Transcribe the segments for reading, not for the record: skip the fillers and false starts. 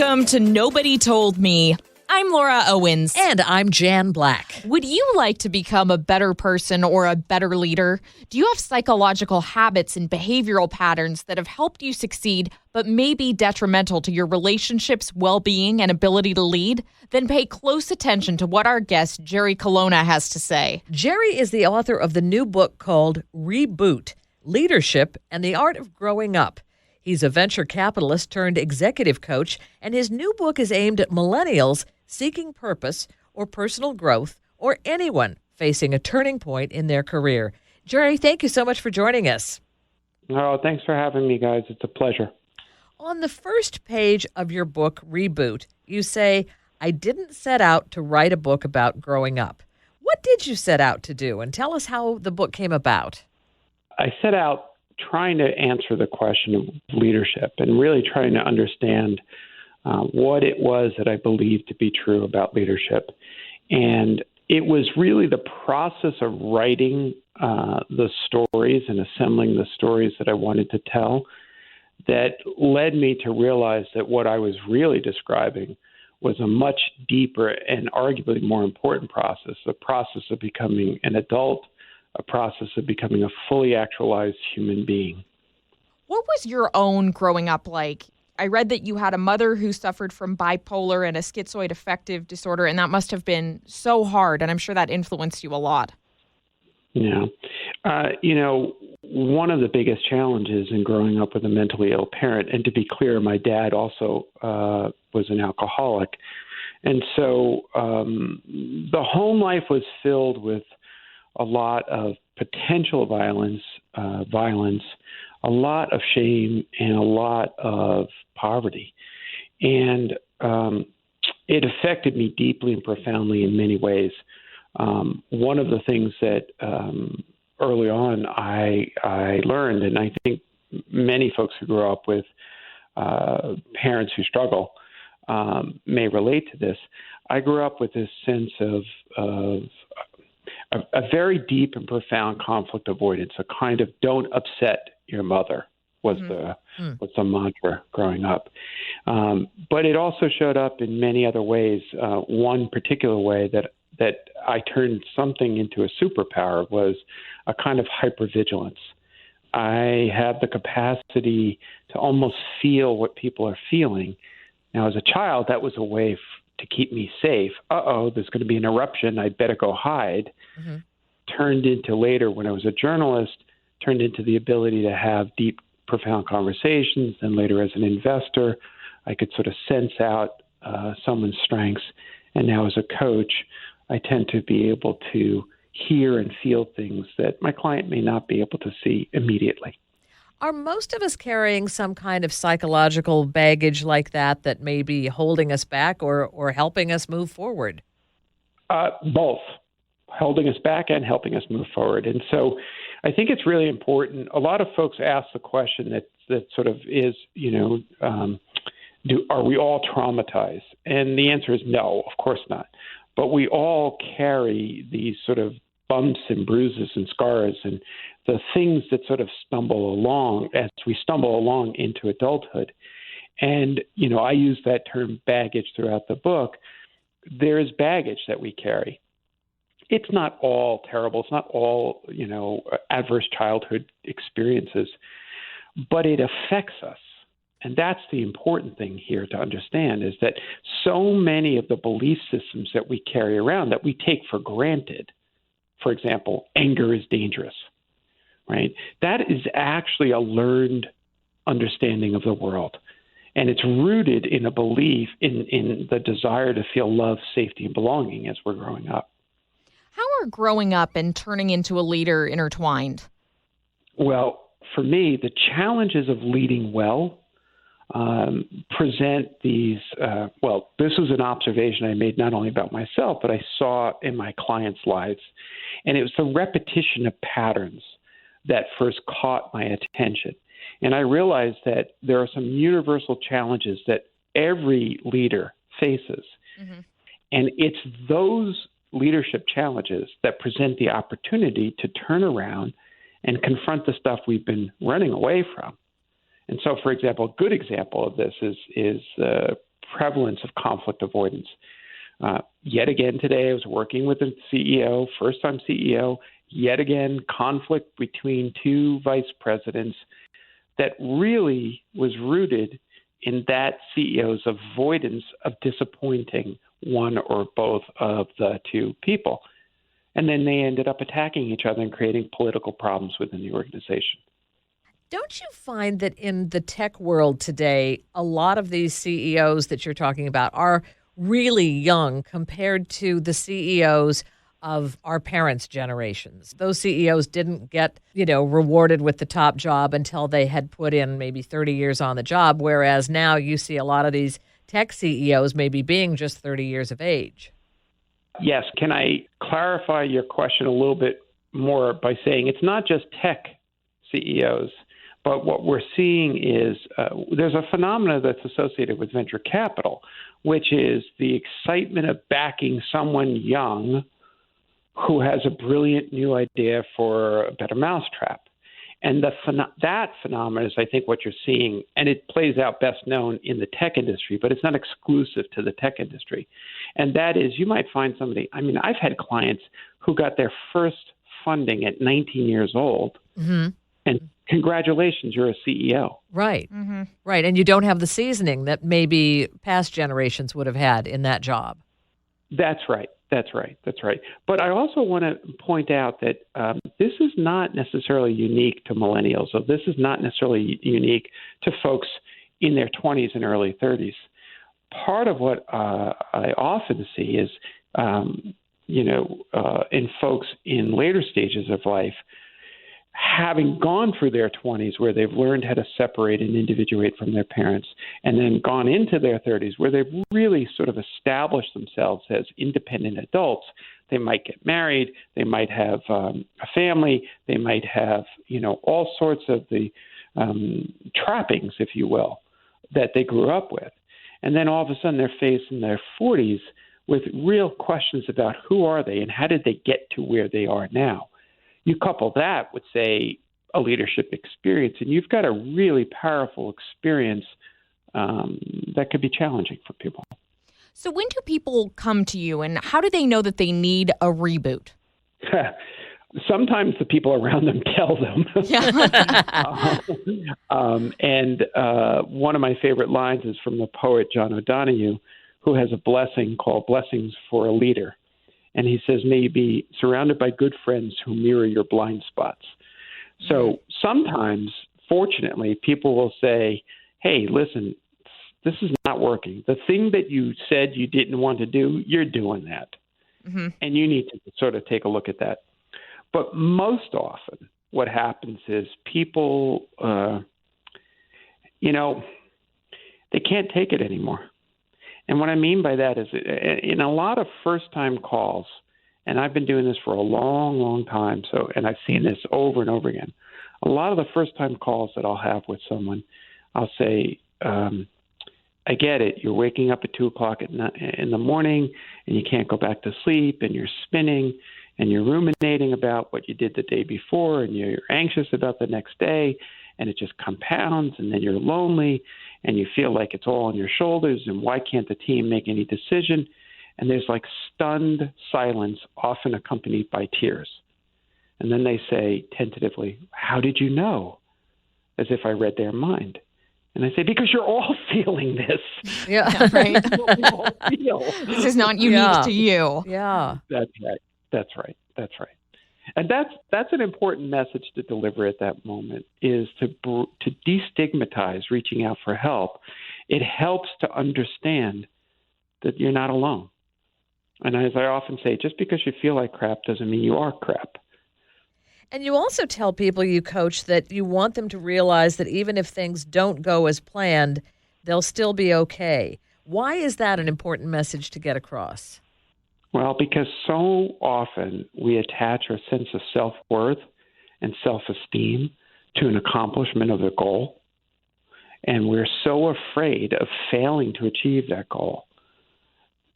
Welcome to Nobody Told Me. I'm Laura Owens. And I'm Jan Black. Would you like to become a better person or a better leader? Do you have psychological habits and behavioral patterns that have helped you succeed, but may be detrimental to your relationships, well-being, and ability to lead? Then pay close attention to what our guest, Jerry Colonna, has to say. Jerry is the author of the new book called Reboot, Leadership and the Art of Growing Up. He's a venture capitalist turned executive coach, and his new book is aimed at millennials seeking purpose or personal growth, or anyone facing a turning point in their career. Jerry, thank you so much for joining us. Oh, thanks for having me, guys. It's a pleasure. On the first page of your book, Reboot, you say, "I didn't set out to write a book about growing up." What did you set out to do? And tell us how the book came about. I set out trying to answer the question of leadership and really trying to understand what it was that I believed to be true about leadership. And it was really the process of writing the stories and assembling the stories that I wanted to tell that led me to realize that what I was really describing was a much deeper and arguably more important process, the process of becoming an adult, a process of becoming a fully actualized human being. What was your own growing up like? I read that you had a mother who suffered from bipolar and a schizoid affective disorder, and that must have been so hard, and I'm sure that influenced you a lot. Yeah. One of the biggest challenges in growing up with a mentally ill parent, and to be clear, my dad also was an alcoholic. And so the home life was filled with a lot of potential violence, a lot of shame, and a lot of poverty. And it affected me deeply and profoundly in many ways. One of the things that early on I learned, and I think many folks who grew up with parents who struggle may relate to this, I grew up with this sense of a very deep and profound conflict avoidance, a kind of don't upset your mother was the mantra growing up. But it also showed up in many other ways. One particular way that I turned something into a superpower was a kind of hypervigilance. I had the capacity to almost feel what people are feeling. Now, as a child, that was a way to keep me safe. There's going to be an eruption. I'd better go hide. Mm-hmm. Turned into later, when I was a journalist, turned into the ability to have deep, profound conversations. Then later as an investor, I could sort of sense out someone's strengths. And now as a coach, I tend to be able to hear and feel things that my client may not be able to see immediately. Are most of us carrying some kind of psychological baggage like that may be holding us back or helping us move forward? Both, holding us back and helping us move forward. And so I think it's really important. A lot of folks ask the question that sort of is, are we all traumatized? And the answer is no, of course not. But we all carry these sort of bumps and bruises and scars and the things that sort of stumble along as we stumble along into adulthood. And, I use that term baggage throughout the book. There is baggage that we carry. It's not all terrible. It's not all, adverse childhood experiences, but it affects us. And that's the important thing here to understand, is that so many of the belief systems that we carry around that we take for granted, for example, anger is dangerous, right? That is actually a learned understanding of the world. And it's rooted in a belief in the desire to feel love, safety, and belonging as we're growing up. How are growing up and turning into a leader intertwined? Well, for me, the challenges of leading well present these, this was an observation I made not only about myself, but I saw in my clients' lives. And it was the repetition of patterns that first caught my attention. And I realized that there are some universal challenges that every leader faces. Mm-hmm. And it's those leadership challenges that present the opportunity to turn around and confront the stuff we've been running away from. And so, for example, a good example of this is prevalence of conflict avoidance. Yet again today, I was working with a CEO, first-time CEO, yet again, conflict between two vice presidents that really was rooted in that CEO's avoidance of disappointing one or both of the two people. And then they ended up attacking each other and creating political problems within the organization. Don't you find that in the tech world today, a lot of these CEOs that you're talking about are really young compared to the CEOs of our parents' generations? Those CEOs didn't get, rewarded with the top job until they had put in maybe 30 years on the job, whereas now you see a lot of these tech CEOs maybe being just 30 years of age. Yes. Can I clarify your question a little bit more by saying it's not just tech CEOs, but what we're seeing is there's a phenomena that's associated with venture capital, which is the excitement of backing someone young who has a brilliant new idea for a better mousetrap. And that phenomenon is, I think, what you're seeing, and it plays out best known in the tech industry, but it's not exclusive to the tech industry. And that is, you might find somebody, I've had clients who got their first funding at 19 years old, and congratulations, you're a CEO. Right, right. And you don't have the seasoning that maybe past generations would have had in that job. That's right. But I also want to point out that this is not necessarily unique to millennials. So this is not necessarily unique to folks in their 20s and early 30s. Part of what I often see is, in folks in later stages of life, having gone through their 20s where they've learned how to separate and individuate from their parents, and then gone into their 30s where they've really sort of established themselves as independent adults. They might get married, they might have a family, they might have, all sorts of the trappings, if you will, that they grew up with. And then all of a sudden they're faced in their 40s with real questions about who are they and how did they get to where they are now. You couple that with, say, a leadership experience, and you've got a really powerful experience that could be challenging for people. So when do people come to you, and how do they know that they need a reboot? Sometimes the people around them tell them. And one of my favorite lines is from the poet John O'Donohue, who has a blessing called Blessings for a Leader. And he says, may you be surrounded by good friends who mirror your blind spots. So sometimes, fortunately, people will say, hey, listen, this is not working. The thing that you said you didn't want to do, you're doing that. And you need to sort of take a look at that. But most often what happens is people, they can't take it anymore. And what I mean by that is in a lot of first-time calls, and I've been doing this for a long, long time, and I've seen this over and over again, a lot of the first-time calls that I'll have with someone, I'll say, I get it. You're waking up at 2 o'clock in the morning, and you can't go back to sleep, and you're spinning, and you're ruminating about what you did the day before, and you're anxious about the next day, and it just compounds, and then you're lonely, and you feel like it's all on your shoulders, and why can't the team make any decision? And there's like stunned silence, often accompanied by tears. And then they say tentatively, how did you know? As if I read their mind. And I say, because you're all feeling this. Yeah, right. What we all feel. This is not unique to you. Yeah. That's right. And that's an important message to deliver at that moment, is to destigmatize reaching out for help. It helps to understand that you're not alone. And as I often say, just because you feel like crap doesn't mean you are crap. And you also tell people you coach that you want them to realize that even if things don't go as planned, they'll still be okay. Why is that an important message to get across? Well, because so often we attach our sense of self-worth and self-esteem to an accomplishment of a goal, and we're so afraid of failing to achieve that goal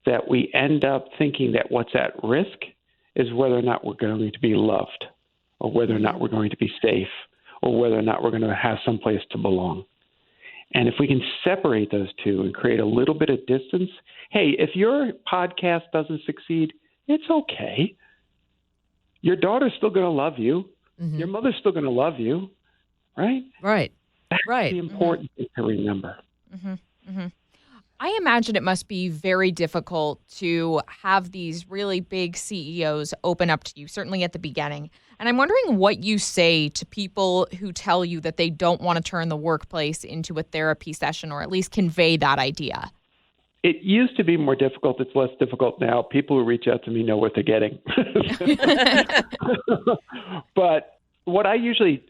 that we end up thinking that what's at risk is whether or not we're going to be loved, or whether or not we're going to be safe, or whether or not we're going to have someplace to belong. And if we can separate those two and create a little bit of distance, hey, if your podcast doesn't succeed, it's okay. Your daughter's still going to love you. Mm-hmm. Your mother's still going to love you, right? Right. That's Right. the important thing to remember. Mm-hmm. Mm-hmm. I imagine it must be very difficult to have these really big CEOs open up to you, certainly at the beginning. And I'm wondering what you say to people who tell you that they don't want to turn the workplace into a therapy session, or at least convey that idea. It used to be more difficult. It's less difficult now. People who reach out to me know what they're getting. But what I usually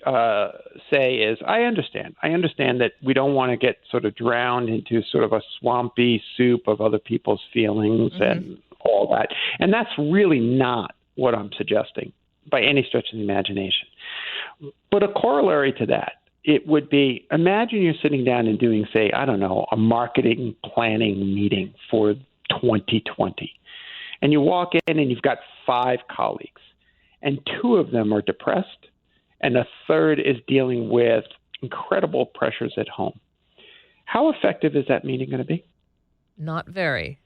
say is, I understand. I understand that we don't want to get sort of drowned into sort of a swampy soup of other people's feelings and all that. And that's really not what I'm suggesting by any stretch of the imagination. But a corollary to that, it would be, imagine you're sitting down and doing, say, I don't know, a marketing planning meeting for 2020. And you walk in and you've got 5 colleagues, and 2 of them are depressed, and a third is dealing with incredible pressures at home. How effective is that meeting going to be? Not very.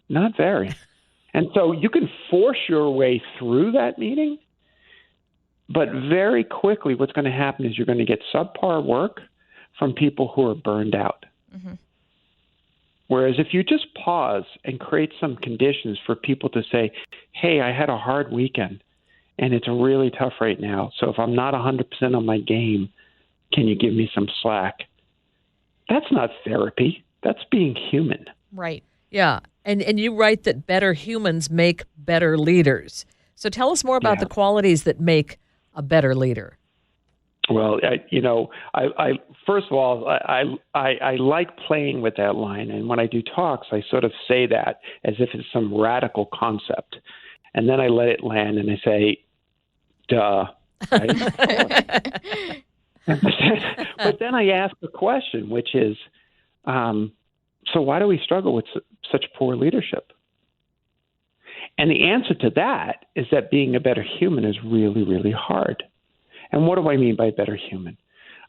Not very. And so you can force your way through that meeting, but very quickly what's going to happen is you're going to get subpar work from people who are burned out. Mm-hmm. Whereas if you just pause and create some conditions for people to say, hey, I had a hard weekend and it's really tough right now. So if I'm not 100% on my game, can you give me some slack? That's not therapy. That's being human. Right. Yeah. And you write that better humans make better leaders. So tell us more about the qualities that make a better leader. Well, I first of all, I like playing with that line. And when I do talks, I sort of say that as if it's some radical concept. And then I let it land and I say, duh. Right? But then I ask the question, which is, so why do we struggle with such poor leadership? And the answer to that is that being a better human is really, really hard. And what do I mean by better human?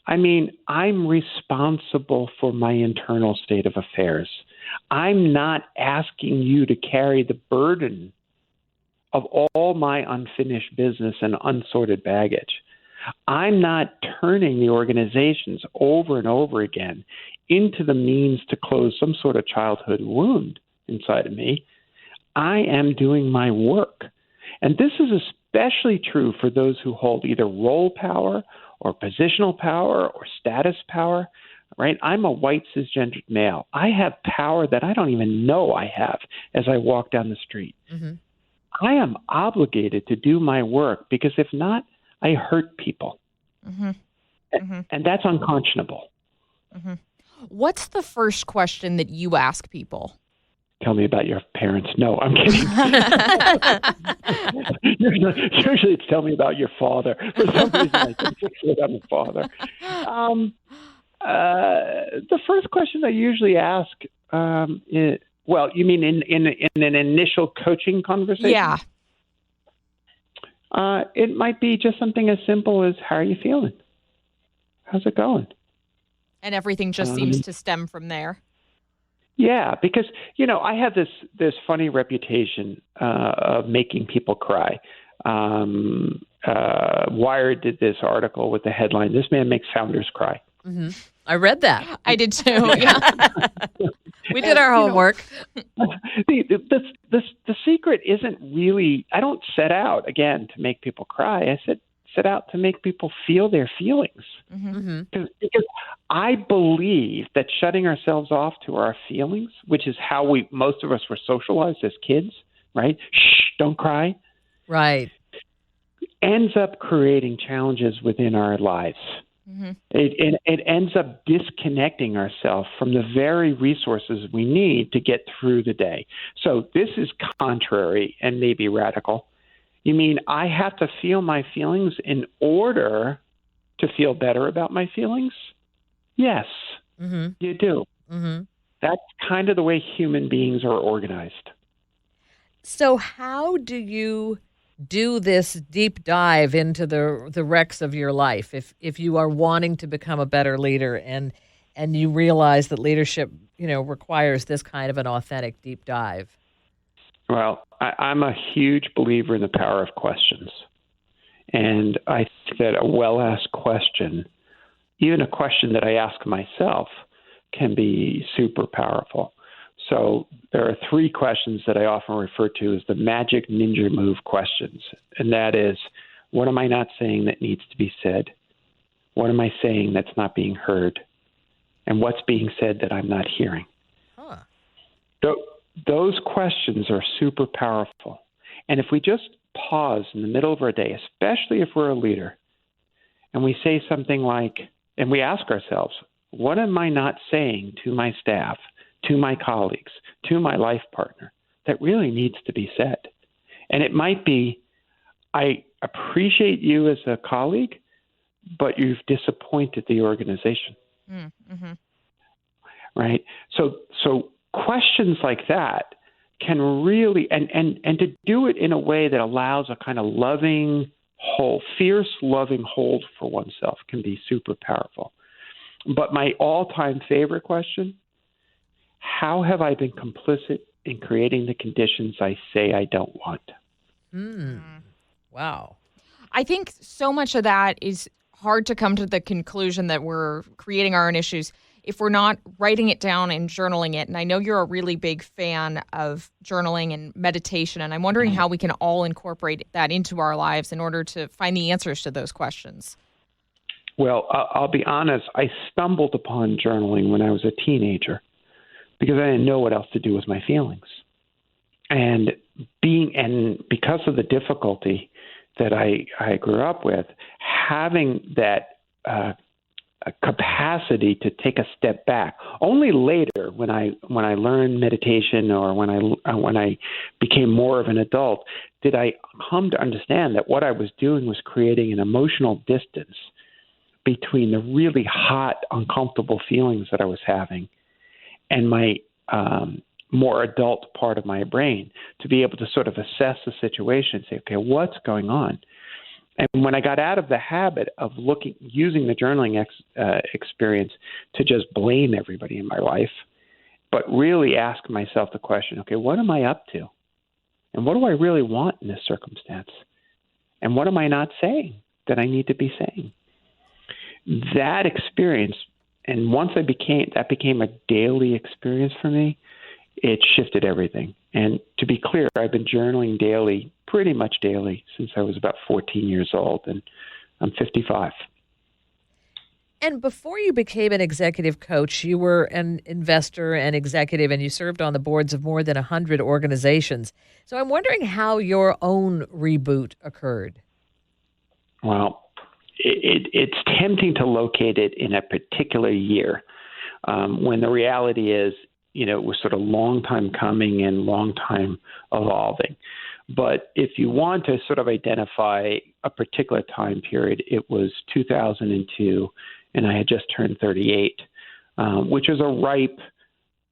I mean, I'm responsible for my internal state of affairs. I'm not asking you to carry the burden of all my unfinished business and unsorted baggage. I'm not turning the organizations over and over again into the means to close some sort of childhood wound inside of me. I am doing my work. And this is especially true for those who hold either role power or positional power or status power, right? I'm a white cisgendered male. I have power that I don't even know I have as I walk down the street. Mm-hmm. I am obligated to do my work because if not, I hurt people. Mm-hmm. Mm-hmm. And that's unconscionable. Mm-hmm. What's the first question that you ask people? Tell me about your parents. No, I'm kidding. Usually it's tell me about your father. For some reason, I can fixate on the father. The first question I usually ask is, well, you mean in an initial coaching conversation? Yeah. It might be just something as simple as, how are you feeling? How's it going? And everything just seems to stem from there. Yeah, because, I have this funny reputation of making people cry. Wired did this article with the headline, "This man makes founders cry." Mm-hmm. I read that. I did too. Yeah. We did our homework. The secret isn't really, I don't set out, again, to make people cry. I set out to make people feel their feelings. Mm-hmm. Because I believe that shutting ourselves off to our feelings, which is how most of us were socialized as kids, right? Shh, don't cry. Right. Ends up creating challenges within our lives. Mm-hmm. It ends up disconnecting ourselves from the very resources we need to get through the day. So this is contrary and maybe radical. You mean I have to feel my feelings in order to feel better about my feelings? Yes, mm-hmm. You do. Mm-hmm. That's kind of the way human beings are organized. So how do you do this deep dive into the wrecks of your life if you are wanting to become a better leader and and you realize that leadership, requires this kind of an authentic deep dive? Well, I'm a huge believer in the power of questions. And I think that a well-asked question, even a question that I ask myself, can be super powerful. So there are 3 questions that I often refer to as the magic ninja move questions. And that is, what am I not saying that needs to be said? What am I saying that's not being heard? And what's being said that I'm not hearing? Huh. Those questions are super powerful. And if we just pause in the middle of our day, especially if we're a leader, and we say something like, and we ask ourselves, what am I not saying to my staff, to my colleagues, to my life partner that really needs to be said? And it might be, I appreciate you as a colleague, but you've disappointed the organization. Mm-hmm. Right? So questions like that can really, and to do it in a way that allows a kind of loving hold, fierce loving hold for oneself can be super powerful. But my all-time favorite question, how have I been complicit in creating the conditions I say I don't want? Wow. I think so much of that is hard to come to the conclusion that we're creating our own issues if we're not writing it down and journaling it. And I know you're a really big fan of journaling and meditation, and I'm wondering how we can all incorporate that into our lives in order to find the answers to those questions. Well, I'll be honest, I stumbled upon journaling when I was a teenager because I didn't know what else to do with my feelings. And because of the difficulty that I grew up with, having that capacity to take a step back. Only later, when I learned meditation, or when I became more of an adult, did I come to understand that what I was doing was creating an emotional distance between the really hot, uncomfortable feelings that I was having and my more adult part of my brain, to be able to sort of assess the situation and say, okay, what's going on? And when I got out of the habit of using the journaling experience to just blame everybody in my life, but really ask myself the question, okay, what am I up to? And what do I really want in this circumstance? And what am I not saying that I need to be saying? That experience, and once that became a daily experience for me, it shifted everything. And to be clear, I've been journaling daily, pretty much daily, since I was about 14 years old, and I'm 55. And before you became an executive coach, you were an investor and executive, and you served on the boards of more than 100 organizations. So I'm wondering how your own reboot occurred. Well, it's tempting to locate it in a particular year, when the reality is, it was sort of long time coming and long time evolving. But if you want to sort of identify a particular time period, it was 2002, and I had just turned 38, which was a ripe,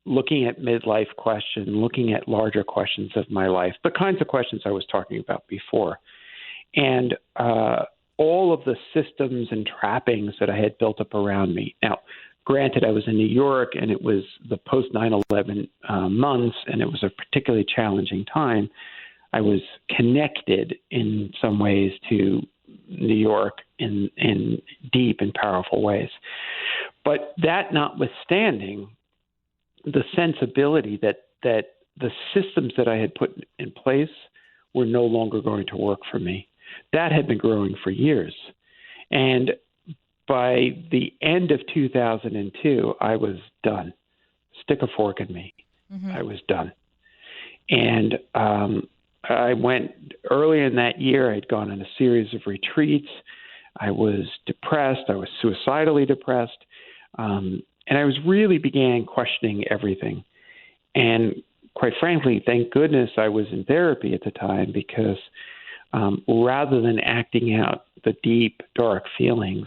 looking at midlife question, looking at larger questions of my life, the kinds of questions I was talking about before. And all of the systems and trappings that I had built up around me. Now, granted, I was in New York, and it was the post 9/11 months, and it was a particularly challenging time. I was connected in some ways to New York in deep and powerful ways. But that notwithstanding, the sensibility that the systems that I had put in place were no longer going to work for me. That had been growing for years. And by the end of 2002, I was done. Stick a fork in me. Mm-hmm. I was done. And I went early in that year. I'd gone on a series of retreats. I was depressed. I was suicidally depressed. And I was really began questioning everything. And quite frankly, thank goodness I was in therapy at the time, because rather than acting out the deep, dark feelings,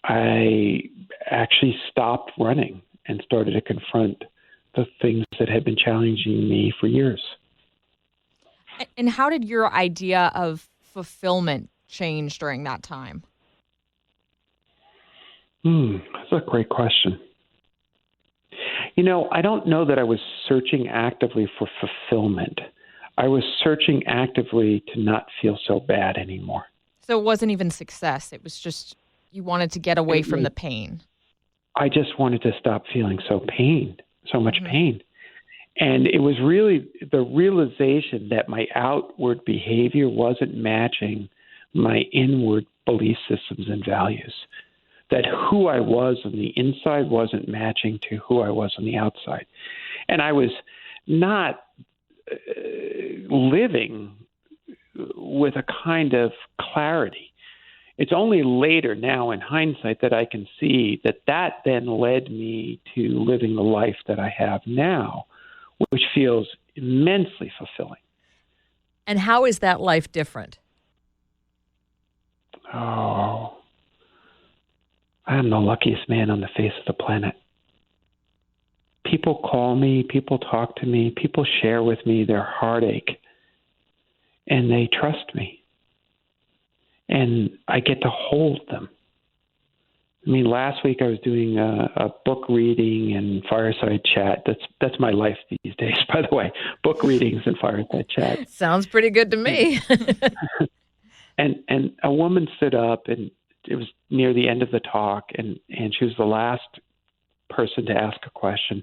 I actually stopped running and started to confront the things that had been challenging me for years. And how did your idea of fulfillment change during that time? That's a great question. I don't know that I was searching actively for fulfillment. I was searching actively to not feel so bad anymore. So it wasn't even success. It was just you wanted to get away from the pain. I just wanted to stop feeling so much Mm-hmm. pain. And it was really the realization that my outward behavior wasn't matching my inward belief systems and values. That who I was on the inside wasn't matching to who I was on the outside. And I was not living with a kind of clarity. It's only later now in hindsight that I can see that then led me to living the life that I have now, which feels immensely fulfilling. And how is that life different? Oh, I am the luckiest man on the face of the planet. People call me, people talk to me, people share with me their heartache, and they trust me. And I get to hold them. I mean, last week I was doing a book reading and fireside chat. That's my life these days, by the way. Book readings and fireside chat. Sounds pretty good to me. And a woman stood up, and it was near the end of the talk, and she was the last person to ask a question.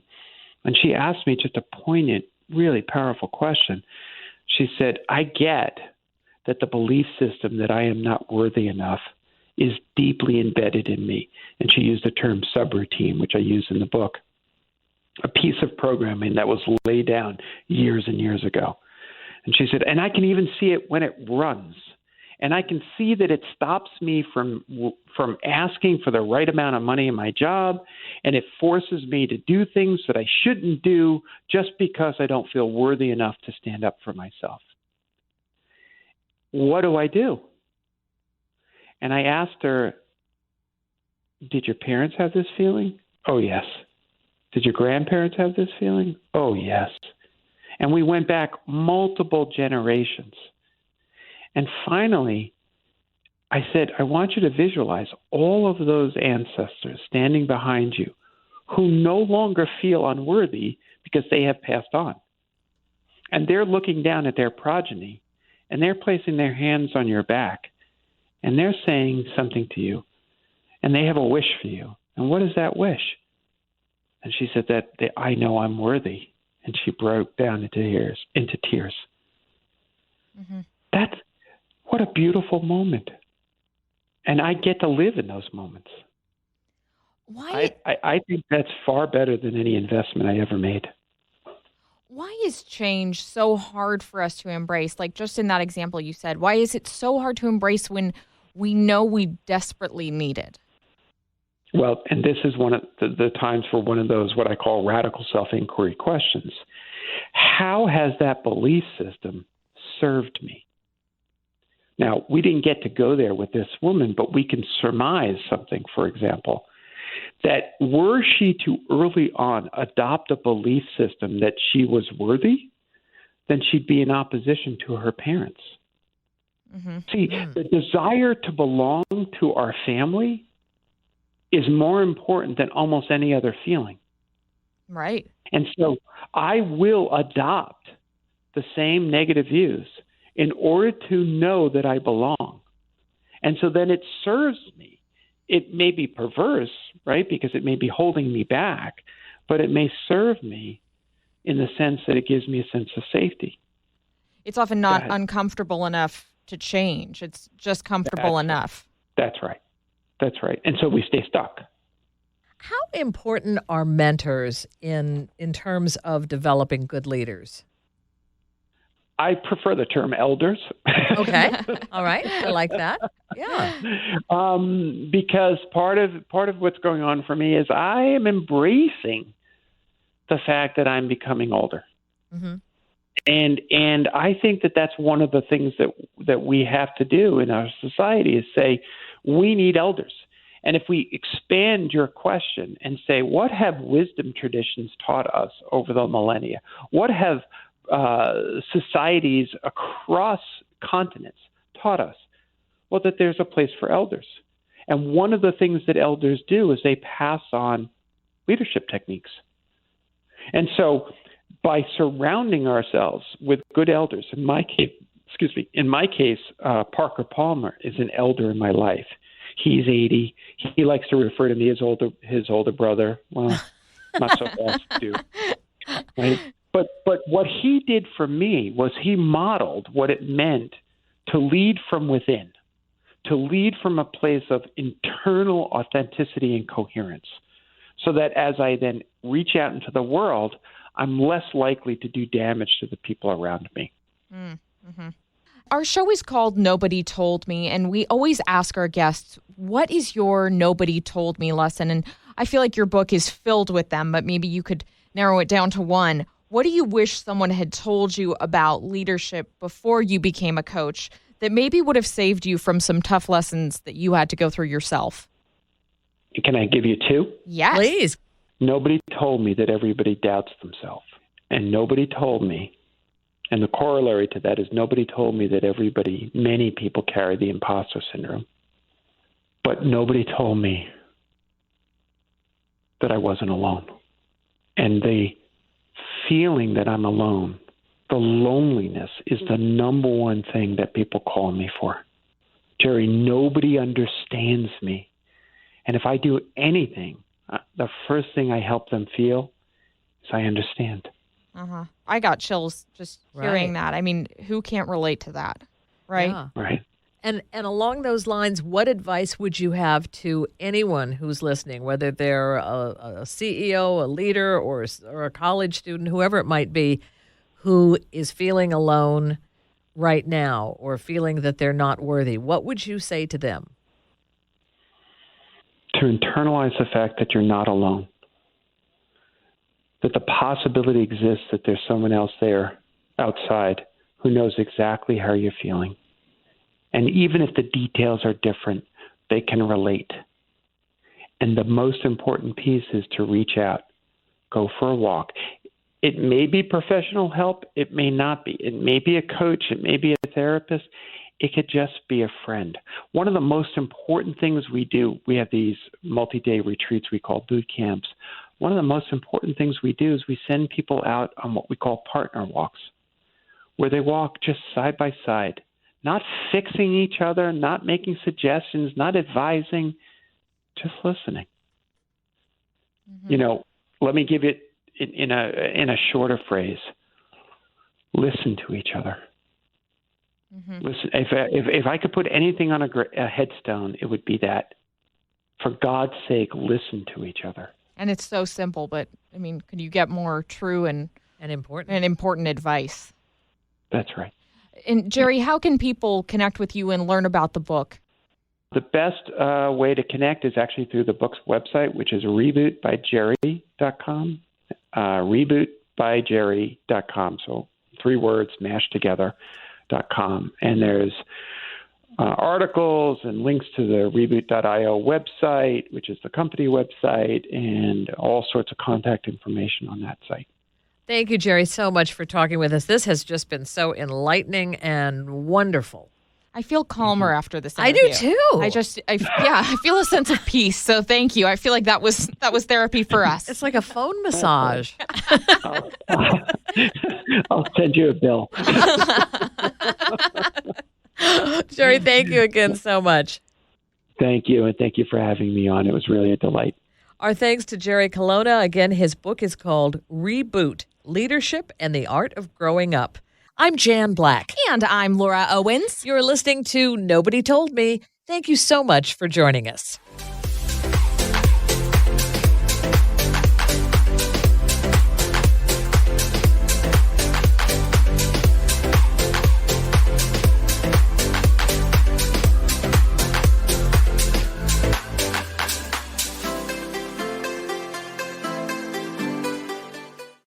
And she asked me just a poignant, really powerful question. She said, I get that the belief system that I am not worthy enough is deeply embedded in me. And she used the term subroutine, which I use in the book, a piece of programming that was laid down years and years ago. And she said, and I can even see it when it runs. And I can see that it stops me from asking for the right amount of money in my job, and it forces me to do things that I shouldn't do just because I don't feel worthy enough to stand up for myself. What do I do? And I asked her, did your parents have this feeling? Oh, yes. Did your grandparents have this feeling? Oh, yes. And we went back multiple generations. And finally, I said, I want you to visualize all of those ancestors standing behind you who no longer feel unworthy because they have passed on. And they're looking down at their progeny, and they're placing their hands on your back, and they're saying something to you, and they have a wish for you. And what is that wish? And she said I know I'm worthy. And she broke down into tears. Mm-hmm. What a beautiful moment. And I get to live in those moments. Why? I think that's far better than any investment I ever made. Why is change so hard for us to embrace? Like just in that example you said, why is it so hard to embrace when we know we desperately need it? Well, and this is one of the times for one of those what I call radical self-inquiry questions. How has that belief system served me? Now, we didn't get to go there with this woman, but we can surmise something, for example, that were she to early on adopt a belief system that she was worthy, then she'd be in opposition to her parents. Mm-hmm. See, the desire to belong to our family is more important than almost any other feeling. Right. And so I will adopt the same negative views in order to know that I belong. And so then it serves me. It may be perverse, right, because it may be holding me back, but it may serve me in the sense that it gives me a sense of safety. It's often not uncomfortable enough to change. It's just comfortable enough. That's right. That's right. And so we stay stuck. How important are mentors in terms of developing good leaders? I prefer the term elders. Okay. All right. I like that. Yeah. Because part of what's going on for me is I am embracing the fact that I'm becoming older. Mm-hmm. And I think that that's one of the things that we have to do in our society is say, we need elders. And if we expand your question and say, what have wisdom traditions taught us over the millennia? What have societies across continents taught us? Well, that there's a place for elders. And one of the things that elders do is they pass on leadership techniques. And so by surrounding ourselves with good elders, in my case, Parker Palmer is an elder in my life. He's 80. He likes to refer to me as his older brother. Well, not so fast, too. Right? But what he did for me was he modeled what it meant to lead from within, to lead from a place of internal authenticity and coherence, so that as I then reach out into the world, I'm less likely to do damage to the people around me. Mm-hmm. Our show is called Nobody Told Me, and we always ask our guests, what is your nobody told me lesson? And I feel like your book is filled with them, but maybe you could narrow it down to one. What do you wish someone had told you about leadership before you became a coach that maybe would have saved you from some tough lessons that you had to go through yourself? Can I give you two? Yes. Please. Nobody told me that everybody doubts themselves. And nobody told me, and the corollary to that is nobody told me that many people carry the imposter syndrome. But nobody told me that I wasn't alone. And the feeling that I'm alone, the loneliness, is the number one thing that people call me for. Jerry, nobody understands me. And if I do anything, the first thing I help them feel is I understand. Uh-huh. I got chills just hearing that. I mean, who can't relate to that, right? Yeah. Right. And along those lines, what advice would you have to anyone who's listening, whether they're a CEO, a leader, or a college student, whoever it might be, who is feeling alone right now or feeling that they're not worthy? What would you say to them? To internalize the fact that you're not alone, that the possibility exists that there's someone else there outside who knows exactly how you're feeling. And even if the details are different, they can relate. And the most important piece is to reach out, go for a walk. It may be professional help. It may not be. It may be a coach. It may be a therapist. It could just be a friend. One of the most important things we do, we have these multi-day retreats we call boot camps. One of the most important things we do is we send people out on what we call partner walks, where they walk just side by side, not fixing each other, not making suggestions, not advising, just listening. Mm-hmm. You know, let me give it in a shorter phrase. Listen to each other. Mm-hmm. Listen. If I could put anything on a headstone, it would be that. For God's sake, listen to each other. And it's so simple, but I mean, could you get more true and important advice? That's right. And Jerry, how can people connect with you and learn about the book? The best way to connect is actually through the book's website, which is rebootbyjerry.com. Rebootbyjerry.com. So 3 words mashed together.com. And there's articles and links to the Reboot.io website, which is the company website, and all sorts of contact information on that site. Thank you, Jerry, so much for talking with us. This has just been so enlightening and wonderful. I feel calmer after this interview. I do too. I feel a sense of peace. So thank you. I feel like that was therapy for us. It's like a phone massage. I'll send you a bill. Jerry, thank you again so much. Thank you, and thank you for having me on. It was really a delight. Our thanks to Jerry Colonna. Again, his book is called Reboot, Leadership and the Art of Growing Up. I'm Jan Black. And I'm Laura Owens. You're listening to Nobody Told Me. Thank you so much for joining us.